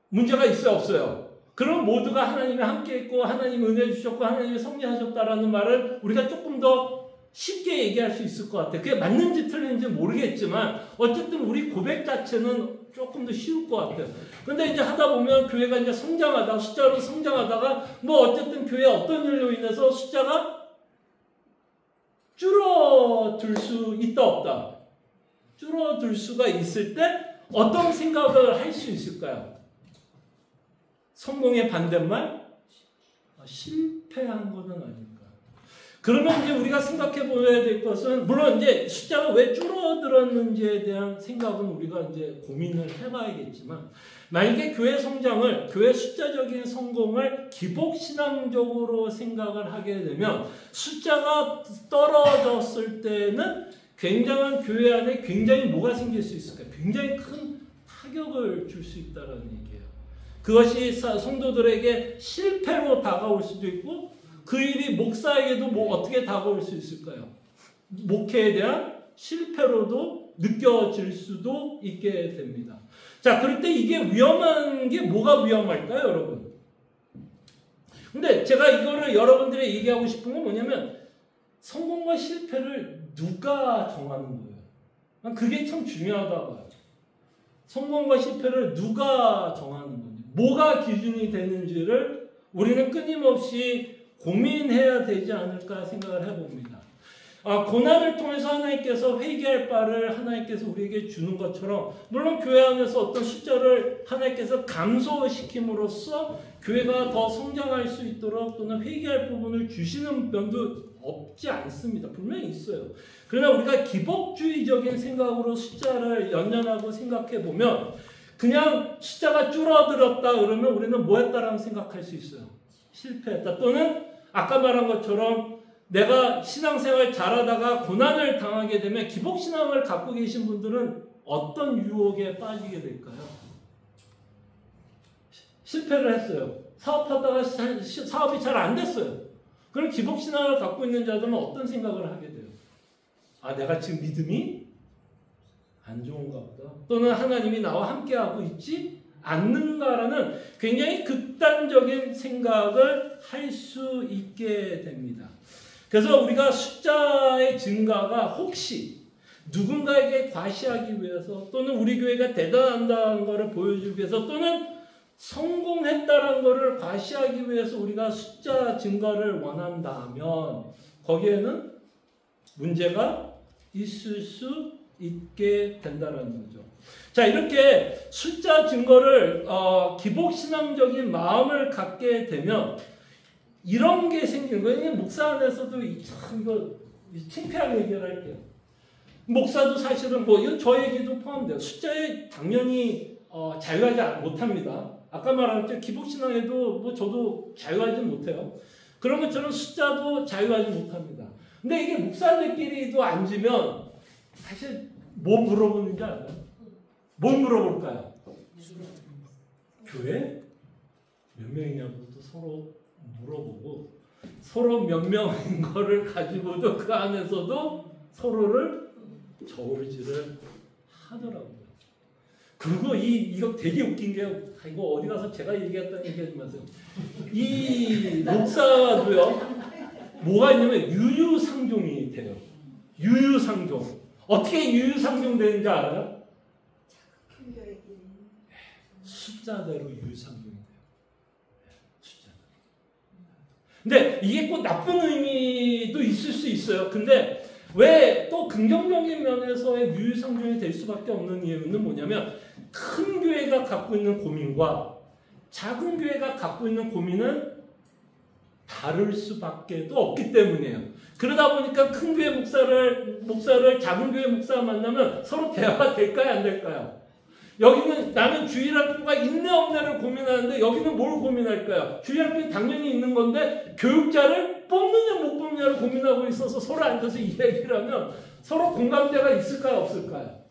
문제가 있어요, 없어요? 그럼 모두가 하나님이 함께 있고 하나님 은혜 주셨고 하나님이 섭리하셨다라는 말을 우리가 조금 더 쉽게 얘기할 수 있을 것 같아요. 그게 맞는지 틀린지 모르겠지만 어쨌든 우리 고백 자체는 조금 더 쉬울 것 같아요. 근데 이제 하다 보면 교회가 이제 성장하다, 숫자로 성장하다가 뭐 어쨌든 교회 어떤 일로 인해서 숫자가 줄어들 수 있다, 없다. 줄어들 수가 있을 때 어떤 생각을 할 수 있을까요? 성공의 반대말? 실패한 것은 아닐까. 그러면 이제 우리가 생각해 보아야 될 것은, 물론 이제 숫자가 왜 줄어들었는지에 대한 생각은 우리가 이제 고민을 해봐야겠지만, 만약에 교회 성장을, 교회 숫자적인 성공을 기복신앙적으로 생각을 하게 되면, 숫자가 떨어졌을 때는 굉장한 교회 안에 굉장히 뭐가 생길 수 있을까요? 굉장히 큰 타격을 줄 수 있다는 얘기예요. 그것이 성도들에게 실패로 다가올 수도 있고, 그 일이 목사에게도 뭐 어떻게 다가올 수 있을까요? 목회에 대한 실패로도 느껴질 수도 있게 됩니다. 자, 그럴 때 이게 위험한 게 뭐가 위험할까요, 여러분? 근데 제가 이거를 여러분들이 얘기하고 싶은 건 뭐냐면 성공과 실패를 누가 정하는 거예요? 그게 참 중요하다고 봐요. 성공과 실패를 누가 정하는 건지, 뭐가 기준이 되는지를 우리는 끊임없이 고민해야 되지 않을까 생각을 해봅니다. 고난을 통해서 하나님께서 회개할 바를 하나님께서 우리에게 주는 것처럼, 물론 교회 안에서 어떤 숫자를 하나님께서 감소시킴으로써 교회가 더 성장할 수 있도록 또는 회개할 부분을 주시는 면도 없지 않습니다. 분명히 있어요. 그러나 우리가 기복주의적인 생각으로 숫자를 연연하고 생각해 보면 그냥 숫자가 줄어들었다 그러면 우리는 뭐 했다라고 생각할 수 있어요. 실패했다. 또는 아까 말한 것처럼 내가 신앙생활 잘하다가 고난을 당하게 되면, 기복신앙을 갖고 계신 분들은 어떤 유혹에 빠지게 될까요? 실패를 했어요. 사업하다가 사업이 잘 안 됐어요. 그럼 기복신앙을 갖고 있는 자들은 어떤 생각을 하게 돼요? 내가 지금 믿음이 안 좋은가 보다. 또는 하나님이 나와 함께하고 있지 않는가라는 굉장히 극단적인 생각을 할 수 있게 됩니다. 그래서 우리가 숫자의 증가가 혹시 누군가에게 과시하기 위해서, 또는 우리 교회가 대단하다는 것을 보여주기 위해서, 또는 성공했다는 것을 과시하기 위해서 우리가 숫자 증가를 원한다면 거기에는 문제가 있을 수 있게 된다는 거죠. 자, 이렇게 숫자 증거를 기복신앙적인 마음을 갖게 되면 이런 게 생기는 거예요. 목사 안에서도 참 이거 창피하게 얘기를 할게요. 목사도 사실은 뭐 이건 저 얘기도 포함돼요. 숫자에 당연히 자유하지 못합니다. 아까 말한 것처럼 기복신앙에도 뭐 저도 자유하지 못해요. 그런 것처럼 숫자도 자유하지 못합니다. 근데 이게 목사들끼리도 앉으면 사실 뭐 물어보는지 알아요? 뭘 물어볼까요? 교회 몇 명이냐고도 서로 물어보고, 서로 몇 명인 거를 가지고도 그 안에서도 서로를 저울질을 하더라고요. 그리고 이거 되게 웃긴 게, 이거 어디 가서 제가 얘기했다는 얘기하지 마세요. 이 목사도요, 뭐가 있냐면 유유상종이 돼요. 유유상종. 어떻게 유유상종 되는지 알아요? 숫자대로 유유상종이 돼요. 숫자대로. 근데 이게 꼭 나쁜 의미도 있을 수 있어요. 근데 왜 또 긍정적인 면에서의 유유상종이 될 수밖에 없는 이유는 뭐냐면, 큰 교회가 갖고 있는 고민과 작은 교회가 갖고 있는 고민은 다를 수밖에 없기 때문이에요. 그러다 보니까 큰 교회 목사를 작은 교회 목사가 만나면 서로 대화가 될까요, 안 될까요? 여기는 나는 주일학교가 있네 없네를 고민하는데 여기는 뭘 고민할까요? 주일학교는 당연히 있는 건데 교육자를 뽑느냐 못 뽑느냐를 고민하고 있어서 서로 앉아서 이야기를 하면 서로 공감대가 있을까요, 없을까요?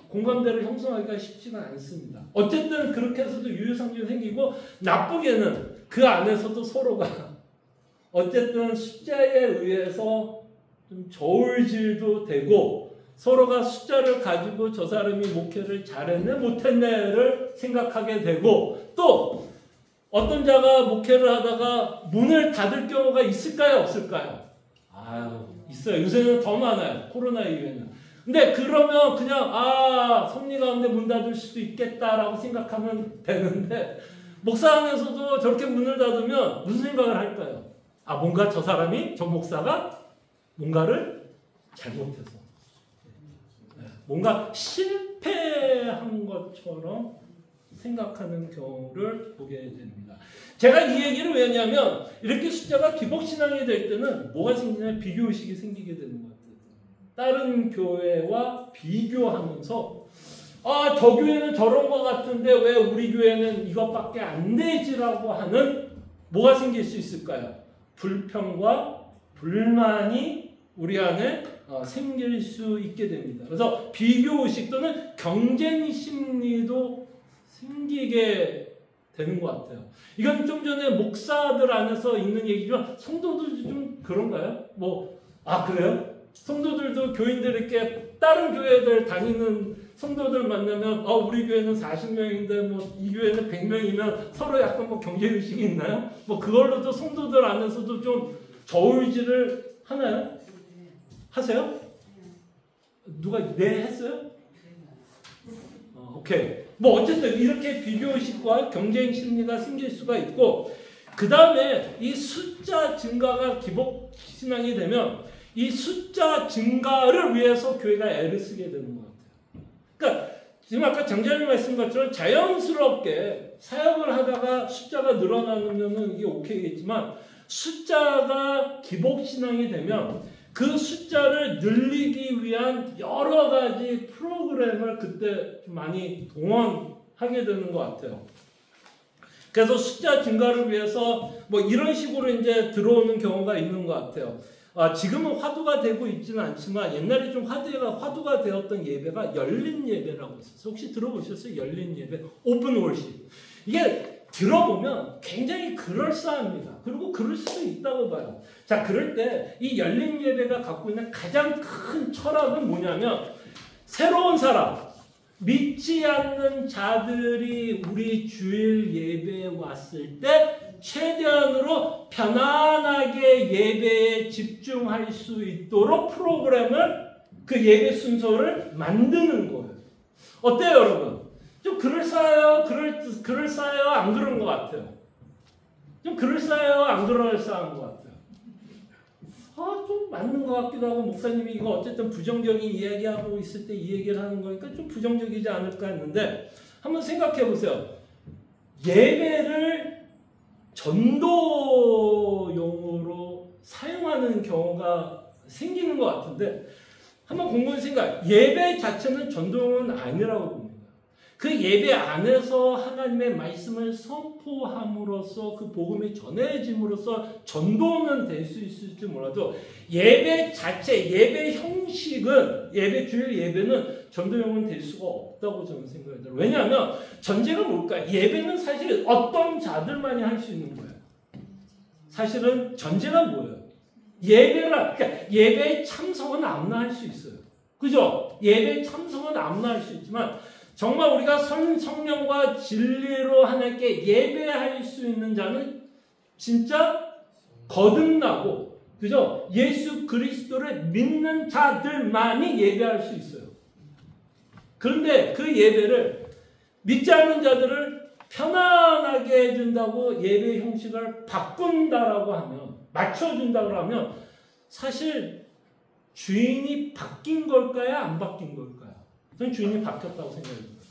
공감대를 형성하기가 쉽지가 않습니다. 어쨌든 그렇게 해서도 유유상종이 생기고, 나쁘게는 그 안에서도 서로가 어쨌든 숫자에 의해서 좀 저울질도 되고 서로가 숫자를 가지고 저 사람이 목회를 잘했네 못했네를 생각하게 되고 또 어떤 자가 목회를 하다가 문을 닫을 경우가 있을까요? 없을까요? 있어요. 요새는 더 많아요. 코로나 이후에는. 근데 그러면 그냥 섭리 가운데 문 닫을 수도 있겠다라고 생각하면 되는데 목사 안에서도 저렇게 문을 닫으면 무슨 생각을 할까요? 뭔가 저 사람이 저 목사가 뭔가를 잘못해서 뭔가 실패한 것처럼 생각하는 경우를 보게 됩니다. 제가 이 얘기를 왜 하냐면 이렇게 숫자가 기복신앙이 될 때는 뭐가 생기냐면 비교의식이 생기게 되는 것 같아요. 다른 교회와 비교하면서 저 교회는 저런 것 같은데 왜 우리 교회는 이것밖에 안 되지라고 하는 뭐가 생길 수 있을까요? 불평과 불만이 우리 안에 생길 수 있게 됩니다. 그래서 비교의식 또는 경쟁 심리도 생기게 되는 것 같아요. 이건 좀 전에 목사들 안에서 있는 얘기지만 성도들도 좀 그런가요? 그래요? 성도들도 교인들 이렇게 다른 교회들 다니는 성도들 만나면 우리 교회는 40명인데 이 교회는 100명이면 서로 약간 경쟁의식이 있나요? 그걸로도 성도들 안에서도 좀 저울질을 하나요? 하세요? 누가 했어요? 오케이. 어쨌든 이렇게 비교의식과 경쟁 심리가 생길 수가 있고 그 다음에 이 숫자 증가가 기복신앙이 되면 이 숫자 증가를 위해서 교회가 애를 쓰게 되는 것 같아요. 그러니까 지금 아까 장자님 말씀 것처럼 자연스럽게 사역을 하다가 숫자가 늘어나면 이게 오케이겠지만 숫자가 기복신앙이 되면 그 숫자를 늘리기 위한 여러 가지 프로그램을 그때 좀 많이 동원하게 되는 것 같아요. 그래서 숫자 증가를 위해서 이런 식으로 이제 들어오는 경우가 있는 것 같아요. 지금은 화두가 되고 있지는 않지만 옛날에 좀 화두가 되었던 예배가 열린 예배라고 있었어요. 혹시 들어보셨어요? 열린 예배, 오픈 월십. 이게 들어보면 굉장히 그럴싸합니다. 그리고 그럴 수도 있다고 봐요. 자, 그럴 때 이 열린 예배가 갖고 있는 가장 큰 철학은 뭐냐면 새로운 사람, 믿지 않는 자들이 우리 주일 예배에 왔을 때 최대한으로 편안하게 예배에 집중할 수 있도록 프로그램을 그 예배 순서를 만드는 거예요. 어때요, 여러분? 좀 그럴싸해요? 그럴싸해요? 안 그런 것 같아요. 좀 그럴싸해요? 안 그럴싸한 것 같아요. 좀 맞는 것 같기도 하고 목사님이 이거 어쨌든 부정적인 이야기하고 있을 때 이 얘기를 하는 거니까 좀 부정적이지 않을까 했는데 한번 생각해 보세요. 예배를 전도용으로 사용하는 경우가 생기는 것 같은데 한번 곰곰이 생각. 예배 자체는 전도용은 아니라고 봅니다. 그 예배 안에서 하나님의 말씀을 선포함으로써 그 복음이 전해짐으로써 전도는 될 수 있을지 몰라도 예배 자체, 예배 형식은 주일 예배는 전도용은 될 수가 없다고 저는 생각이 들어요. 왜냐하면 전제가 뭘까요? 예배는 사실 어떤 자들만이 할 수 있는 거예요. 사실은 전제가 뭐예요? 그러니까 예배에 참석은 아무나 할 수 있어요. 그죠? 예배에 참석은 아무나 할 수 있지만 정말 우리가 성령과 진리로 하나님께 예배할 수 있는 자는 진짜 거듭나고, 그죠? 예수 그리스도를 믿는 자들만이 예배할 수 있어요. 그런데 그 예배를 믿지 않는 자들을 편안하게 해준다고 예배 형식을 바꾼다라고 하면, 맞춰준다고 하면 사실 주인이 바뀐 걸까요? 안 바뀐 걸까요? 저는 주인이 바뀌었다고 생각합니다.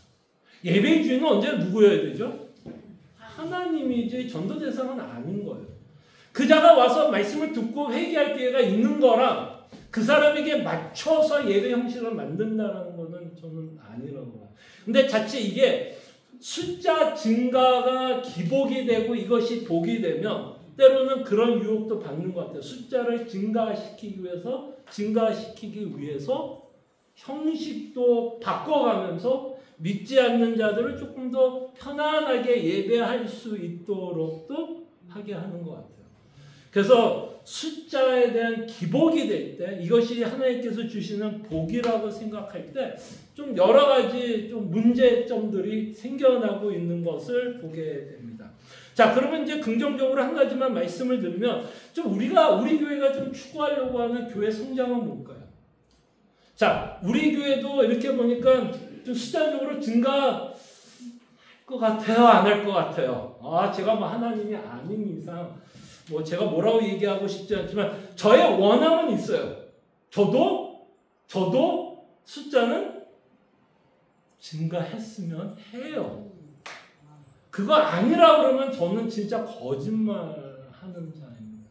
예배의 주인은 언제 누구여야 되죠? 하나님이지 전도 대상은 아닌 거예요. 그 자가 와서 말씀을 듣고 회개할 기회가 있는 거랑 그 사람에게 맞춰서 예배 형식을 만든다는 거는 저는 아니라고 봐요. 근데 자칫 이게 숫자 증가가 기복이 되고 이것이 복이 되면 때로는 그런 유혹도 받는 것 같아요. 숫자를 증가시키기 위해서 형식도 바꿔가면서 믿지 않는 자들을 조금 더 편안하게 예배할 수 있도록도 하게 하는 것 같아요. 그래서 숫자에 대한 기복이 될 때 이것이 하나님께서 주시는 복이라고 생각할 때 좀 여러 가지 좀 문제점들이 생겨나고 있는 것을 보게 됩니다. 자, 그러면 이제 긍정적으로 한 가지만 말씀을 드리면 좀 우리 교회가 좀 추구하려고 하는 교회 성장은 뭘까요? 자, 우리 교회도 이렇게 보니까 좀 숫자적으로 증가할 것 같아요, 안 할 것 같아요? 제가 뭐 하나님이 아닌 이상 뭐 제가 뭐라고 얘기하고 싶지 않지만 저의 원함은 있어요. 저도 숫자는 증가했으면 해요. 그거 아니라 그러면 저는 진짜 거짓말하는 자입니다.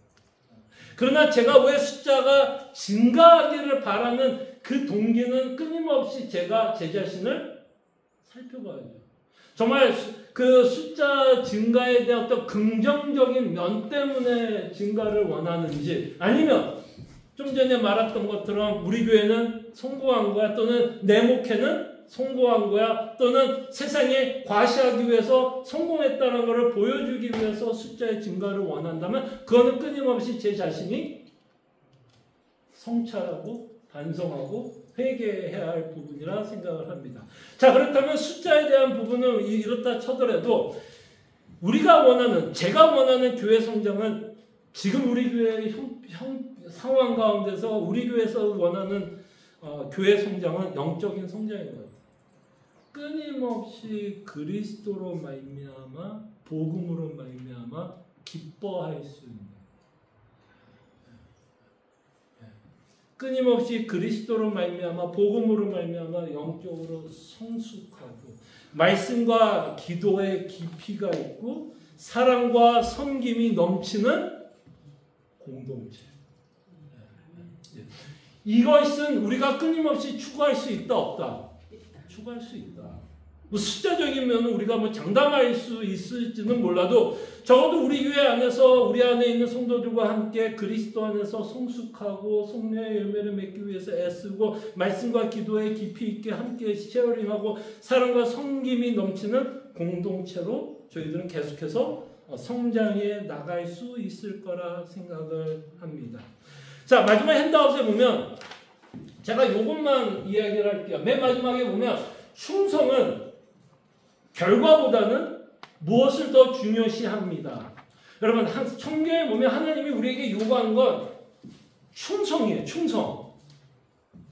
그러나 제가 왜 숫자가 증가하기를 바라는 그 동기는 끊임없이 제가 제 자신을 살펴봐야죠. 정말 그 숫자 증가에 대한 어떤 긍정적인 면 때문에 증가를 원하는지, 아니면 좀 전에 말했던 것처럼 우리 교회는 성공한 거야, 또는 내 목회는 성공한 거야, 또는 세상에 과시하기 위해서 성공했다는 것을 보여주기 위해서 숫자의 증가를 원한다면 그거는 끊임없이 제 자신이 성찰하고 반성하고 회개해야 할 부분이라 생각을 합니다. 자, 그렇다면 숫자에 대한 부분은 이렇다 쳐더라도 제가 원하는 교회 성장은 지금 우리 교회의 상황 가운데서 우리 교회에서 원하는 교회 성장은 영적인 성장인 것 같아요. 끊임없이 그리스도로 말미암아 복음으로 말미암아 기뻐할 수 있는, 끊임없이 그리스도로 말미암아 복음으로 말미암아 영적으로 성숙하고 말씀과 기도의 깊이가 있고 사랑과 섬김이 넘치는 공동체. 이것은 우리가 끊임없이 추구할 수 있다, 없다? 추구할 수 있다. 뭐 숫자적인 면은 우리가 뭐 장담할 수 있을지는 몰라도 적어도 우리 교회 안에서 우리 안에 있는 성도들과 함께 그리스도 안에서 성숙하고 성령의 열매를 맺기 위해서 애쓰고 말씀과 기도에 깊이 있게 함께 쉐어링하고 사랑과 섬김이 넘치는 공동체로 저희들은 계속해서 성장해 나갈 수 있을 거라 생각을 합니다. 자, 마지막 핸드아웃에 보면 제가 이것만 이야기를 할게요. 맨 마지막에 보면 충성은 결과보다는 무엇을 더 중요시합니다. 여러분, 성경에 보면 하나님이 우리에게 요구한 건 충성이에요. 충성.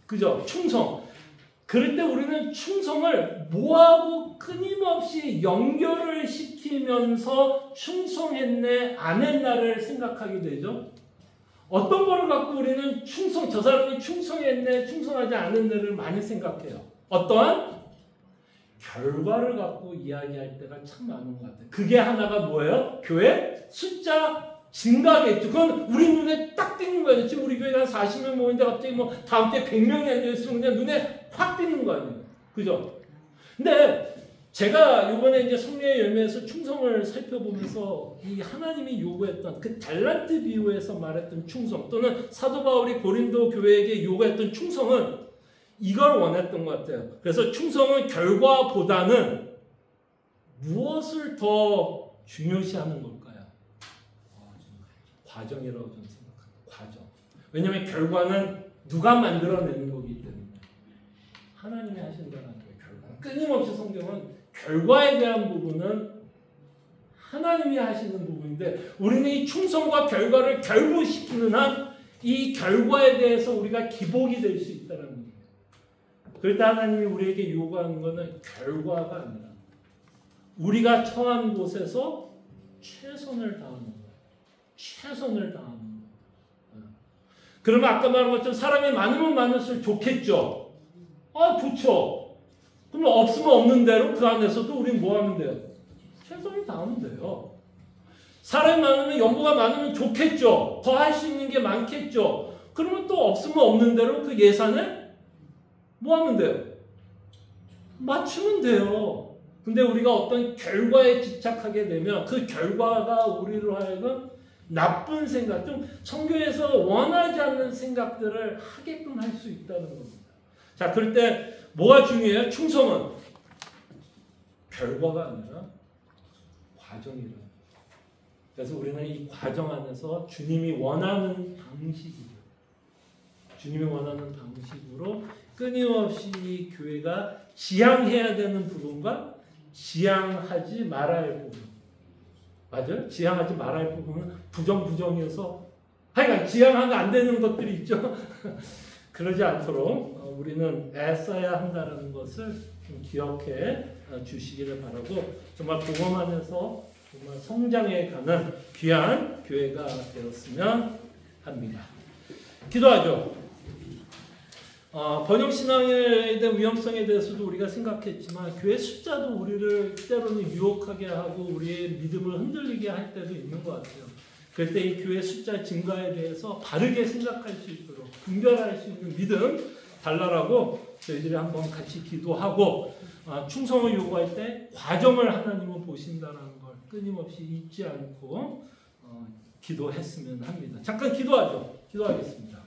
그죠? 충성. 그럴 때 우리는 충성을 뭐하고 끊임없이 연결을 시키면서 충성했네, 안 했나를 생각하게 되죠. 어떤 거를 갖고 우리는 저 사람이 충성했네, 충성하지 않았네를 많이 생각해요. 어떠한 결과를 갖고 이야기할 때가 참 많은 것 같아요. 그게 하나가 뭐예요? 교회 숫자 증가겠죠. 그건 우리 눈에 딱 띄는 거예요. 지금 우리 교회가 40명 모이는데 갑자기 뭐 다음 주에 100명이 앉아있으면 그냥 눈에 확 띄는 거 아니에요. 그죠? 근데 제가 이번에 이제 성령의 열매에서 충성을 살펴보면서 이 하나님이 요구했던 그 달란트 비유에서 말했던 충성, 또는 사도 바울이 고린도 교회에게 요구했던 충성은 이걸 원했던 것 같아요. 그래서 충성은 결과보다는 무엇을 더 중요시하는 걸까요? 과정이라고 저는 생각합니다. 과정. 왜냐하면 결과는 누가 만들어내는 거기 때문에 하나님이 하신다는 거예요. 결과는. 끊임없이 성경은 결과에 대한 부분은 하나님이 하시는 부분인데 우리는 이 충성과 결과를 결부시키는 한 이 결과에 대해서 우리가 기복이 될 수 있다는 거예요. 그럴 때 하나님이 우리에게 요구하는 것은 결과가 아니라 우리가 처한 곳에서 최선을 다하는 거예요. 최선을 다하는 거예요. 그러면 아까 말한 것처럼 사람이 많으면 많을수록 좋겠죠. 좋죠. 그러면 없으면 없는 대로 그 안에서도 우리는 뭐 하면 돼요? 최선을 다하면 돼요. 사람이 많으면 연구가 많으면 좋겠죠. 더 할 수 있는 게 많겠죠. 그러면 또 없으면 없는 대로 그 예산을 뭐 하면 돼요? 맞추면 돼요. 근데 우리가 어떤 결과에 집착하게 되면 그 결과가 우리로 하여금 나쁜 생각, 좀 성경에서 원하지 않는 생각들을 하게끔 할 수 있다는 겁니다. 자, 그럴 때 뭐가 중요해요? 충성은 결과가 아니라 과정이라. 그래서 우리는 이 과정 안에서 주님이 원하는 방식으로 끊임없이 이 교회가 지향해야 되는 부분과 지향하지 말아야 할 부분. 맞아요? 지향하지 말아야 할 부분은 부정이어서 하여간 지향하면 안 되는 것들이 있죠. 그러지 않도록 우리는 애써야 한다는 것을 좀 기억해 주시기를 바라고, 정말 복음 안에서 정말 성장해 가는 귀한 교회가 되었으면 합니다. 기도하죠. 번영신앙에 대한 위험성에 대해서도 우리가 생각했지만 교회 숫자도 우리를 때로는 유혹하게 하고 우리의 믿음을 흔들리게 할 때도 있는 것 같아요. 그럴 때 이 교회 숫자 증가에 대해서 바르게 생각할 수 있도록 분별할 수 있는 믿음 달라라고 저희들이 한번 같이 기도하고, 충성을 요구할 때 과정을 하나님은 보신다는 걸 끊임없이 잊지 않고 기도했으면 합니다. 잠깐 기도하죠. 기도하겠습니다.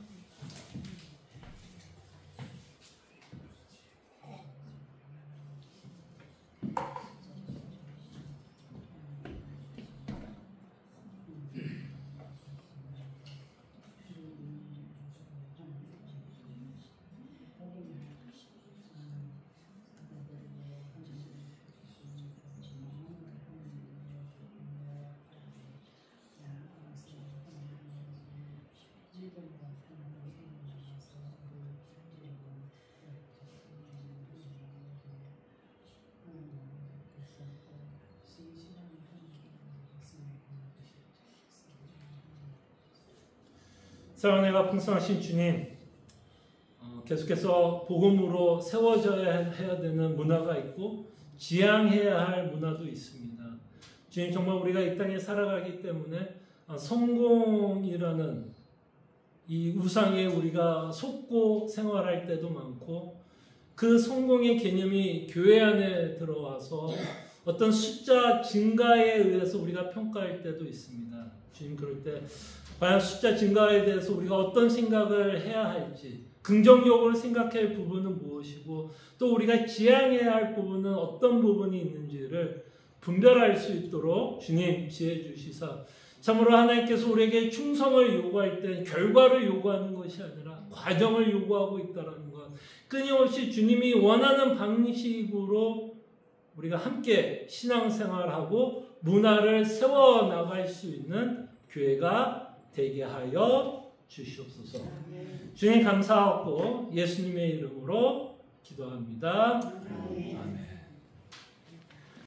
사랑과 풍성하신 주님, 계속해서 복음으로 세워져야 해야 되는 문화가 있고 지향해야 할 문화도 있습니다. 주님, 정말 우리가 이 땅에 살아가기 때문에 성공이라는 이 우상에 우리가 속고 생활할 때도 많고, 그 성공의 개념이 교회 안에 들어와서 어떤 숫자 증가에 의해서 우리가 평가할 때도 있습니다. 주님, 그럴 때 과연 숫자 증가에 대해서 우리가 어떤 생각을 해야 할지, 긍정적으로 생각할 부분은 무엇이고 또 우리가 지향해야 할 부분은 어떤 부분이 있는지를 분별할 수 있도록 주님 지혜 주시사, 참으로 하나님께서 우리에게 충성을 요구할 때 결과를 요구하는 것이 아니라 과정을 요구하고 있다는 것, 끊임없이 주님이 원하는 방식으로 우리가 함께 신앙생활하고 문화를 세워나갈 수 있는 교회가 되게 하여 주시옵소서. 주님 감사하고 예수님의 이름으로 기도합니다. 아멘.